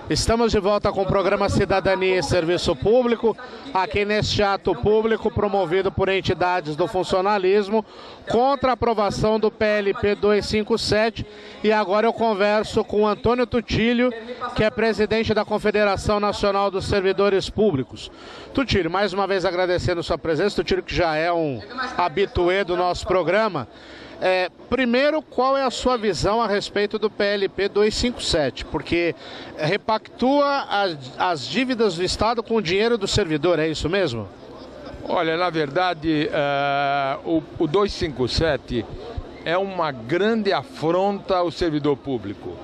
Estamos de volta com o programa Cidadania e Serviço Público, aqui neste ato público promovido por entidades do funcionalismo contra a aprovação do PLP 257. E agora eu converso com o Antônio Tutílio, que é presidente da Confederação Nacional dos Servidores Públicos. Tutílio, mais uma vez agradecendo sua presença, Tutílio que já é um habituê do nosso programa. Primeiro, qual é a sua visão a respeito do PLP 257? Porque repactua as dívidas do Estado com o dinheiro do servidor, é isso mesmo? Olha, na verdade, o 257 é uma grande afronta ao servidor público.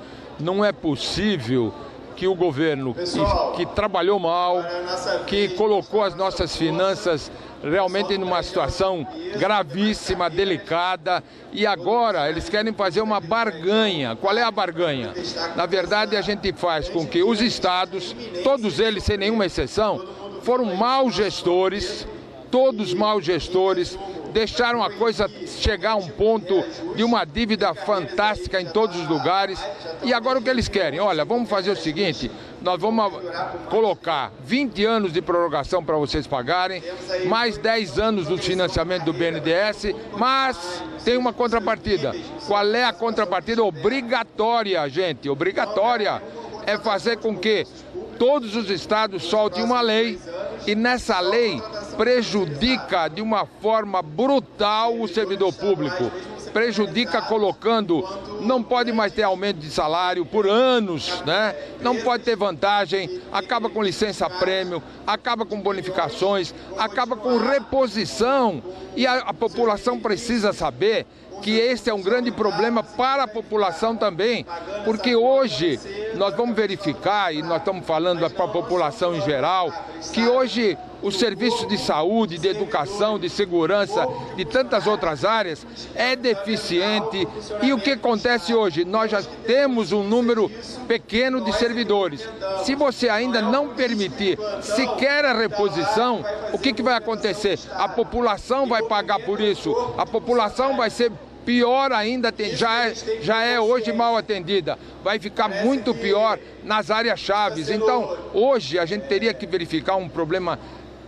Não é possível que o governo, que trabalhou mal, que colocou as nossas finanças realmente numa situação gravíssima, delicada, e agora eles querem fazer uma barganha. Qual é a barganha? Na verdade, a gente faz com que os estados, todos eles, sem nenhuma exceção, foram maus gestores, todos maus gestores, deixaram a coisa chegar a um ponto de uma dívida fantástica em todos os lugares. E agora o que eles querem? Olha, vamos fazer o seguinte, nós vamos colocar 20 anos de prorrogação para vocês pagarem, mais 10 anos do financiamento do BNDES, mas tem uma contrapartida. Qual é a contrapartida? Obrigatória, gente, obrigatória. É fazer com que todos os estados soltem uma lei, e nessa lei prejudica de uma forma brutal o servidor público. Prejudica colocando, não pode mais ter aumento de salário por anos, né? Não pode ter vantagem, acaba com licença-prêmio, acaba com bonificações, acaba com reposição. E a população precisa saber que esse é um grande problema para a população também, porque hoje nós vamos verificar, e nós estamos falando para a população em geral, que hoje os serviços de saúde, de educação, de segurança, de tantas outras áreas, é deficiente. E o que acontece hoje? Nós já temos um número pequeno de servidores. Se você ainda não permitir sequer a reposição, o que vai acontecer? A população vai pagar por isso, a população vai ser pior ainda, já é hoje mal atendida, vai ficar muito pior nas áreas chaves. Então, hoje a gente teria que verificar um problema,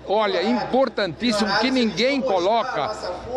olha, importantíssimo, que ninguém coloca,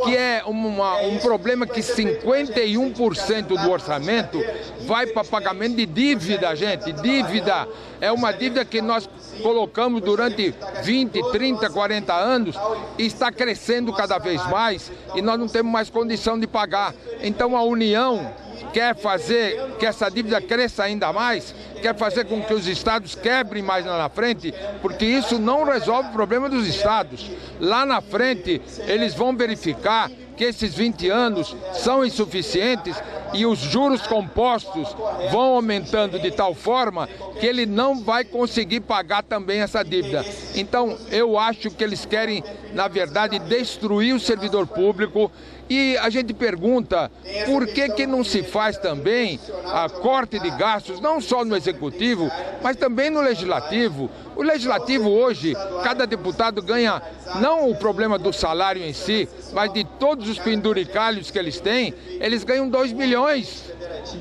que é um problema que 51% do orçamento vai para pagamento de dívida, gente. Dívida é uma dívida que nós colocamos durante 20, 30, 40 anos e está crescendo cada vez mais e nós não temos mais condição de pagar. Então a União quer fazer que essa dívida cresça ainda mais, quer fazer com que os estados quebrem mais lá na frente, porque isso não resolve o problema dos estados. Lá na frente, eles vão verificar que esses 20 anos são insuficientes e os juros compostos vão aumentando de tal forma que ele não vai conseguir pagar também essa dívida. Então, eu acho que eles querem, na verdade, destruir o servidor público. E a gente pergunta, por que não se faz também a corte de gastos, não só no Executivo, mas também no Legislativo? O Legislativo hoje, cada deputado ganha, não o problema do salário em si, mas de todos os penduricalhos que eles têm, eles ganham 2 milhões.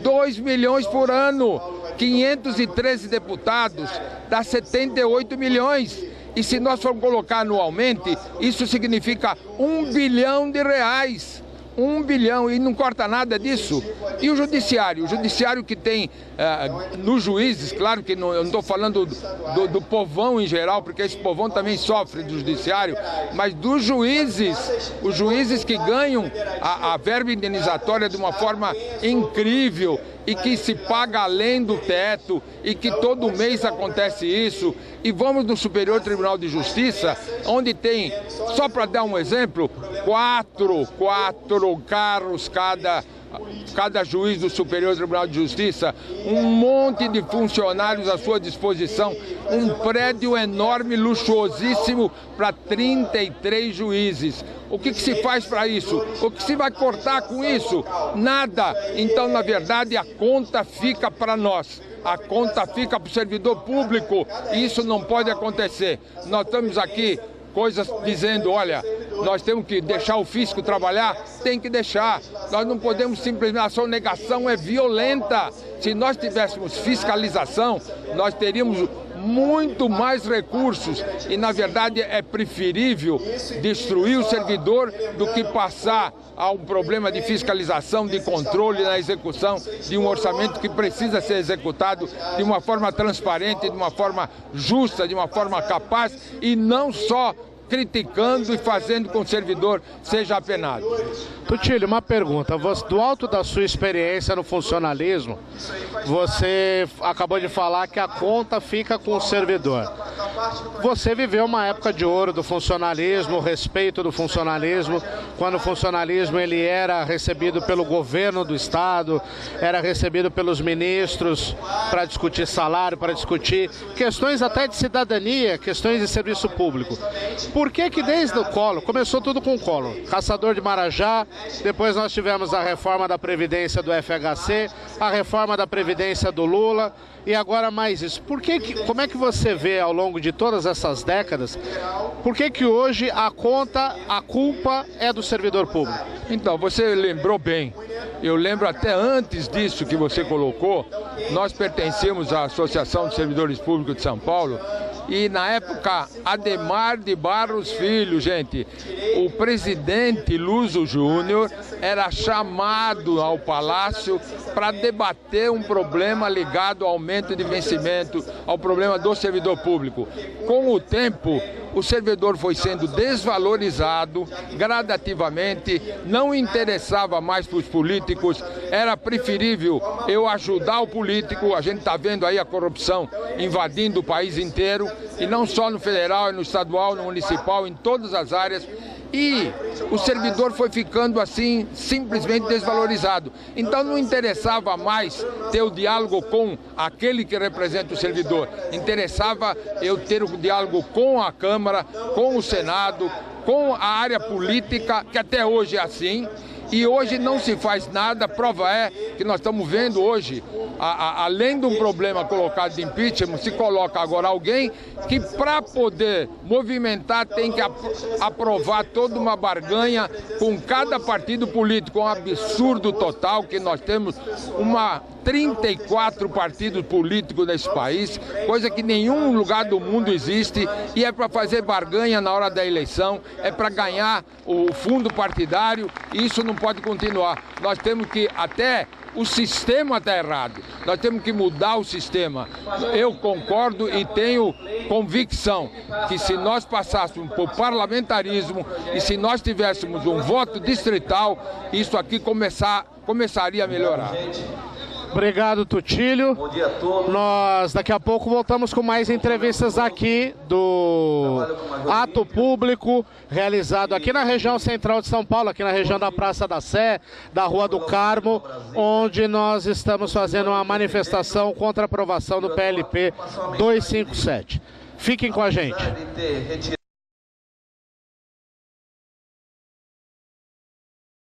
2 milhões por ano. 513 deputados, dá 78 milhões. E se nós formos colocar anualmente, isso significa R$1 bilhão. 1 bilhão, e não corta nada disso. E o judiciário que tem nos juízes, claro que não, eu não estou falando do povão em geral, porque esse povão também sofre do judiciário, mas dos juízes, os juízes que ganham a verba indenizatória de uma forma incrível e que se paga além do teto e que todo mês acontece isso. E vamos no Superior Tribunal de Justiça, onde tem, só para dar um exemplo, quatro carros cada juiz do Superior Tribunal de Justiça, um monte de funcionários à sua disposição, um prédio enorme, luxuosíssimo para 33 juízes. O que se faz para isso? O que se vai cortar com isso? Nada. Então, na verdade, a conta fica para nós. A conta fica para o servidor público e isso não pode acontecer. Nós estamos aqui coisas dizendo, olha, nós temos que deixar o fisco trabalhar, tem que deixar. Nós não podemos simplesmente, a sonegação é violenta. Se nós tivéssemos fiscalização, nós teríamos muito mais recursos e, na verdade, é preferível destruir o servidor do que passar a um problema de fiscalização, de controle na execução de um orçamento que precisa ser executado de uma forma transparente, de uma forma justa, de uma forma capaz e não só criticando e fazendo com que o servidor seja apenado. Tutílio, uma pergunta. Do alto da sua experiência no funcionalismo, você acabou de falar que a conta fica com o servidor. Você viveu uma época de ouro do funcionalismo, o respeito do funcionalismo, quando o funcionalismo ele era recebido pelo governo do estado, era recebido pelos ministros para discutir salário, para discutir questões até de cidadania, questões de serviço público. Por que desde o Collor, começou tudo com o Collor, Caçador de Marajá, depois nós tivemos a reforma da Previdência do FHC, a reforma da Previdência do Lula e agora mais isso. Como é que você vê ao longo de todas essas décadas, por que hoje a culpa é do servidor público? Então, você lembrou bem. Eu lembro até antes disso que você colocou, nós pertencemos à Associação de Servidores Públicos de São Paulo e na época Ademar de Barros Filho, gente, o presidente Luso Júnior era chamado ao Palácio para debater um problema ligado ao aumento de vencimento, ao problema do servidor público. Com o tempo, o servidor foi sendo desvalorizado gradativamente, não interessava mais para os políticos, era preferível eu ajudar o político, a gente está vendo aí a corrupção invadindo o país inteiro, e não só no federal, no estadual, no municipal, em todas as áreas, e o servidor foi ficando assim, simplesmente desvalorizado. Então não interessava mais ter o diálogo com aquele que representa o servidor, interessava eu ter o diálogo com a Câmara, com o Senado, com a área política, que até hoje é assim, e hoje não se faz nada. Prova é que nós estamos vendo hoje, além de um problema colocado de impeachment, se coloca agora alguém que para poder movimentar tem que aprovar toda uma barganha com cada partido político, um absurdo total que nós temos 34 partidos políticos nesse país, coisa que em nenhum lugar do mundo existe, e é para fazer barganha na hora da eleição, é para ganhar o fundo partidário, e isso não pode continuar. Nós temos que o sistema está errado, nós temos que mudar o sistema. Eu concordo e tenho convicção que se nós passássemos por parlamentarismo e se nós tivéssemos um voto distrital, isso aqui começaria a melhorar. Obrigado, Tutílio. Bom dia a todos. Nós daqui a pouco voltamos com mais entrevistas aqui do ato público realizado aqui na região central de São Paulo, aqui na região da Praça da Sé, da Rua do Carmo, onde nós estamos fazendo uma manifestação contra a aprovação do PLP 257. Fiquem com a gente.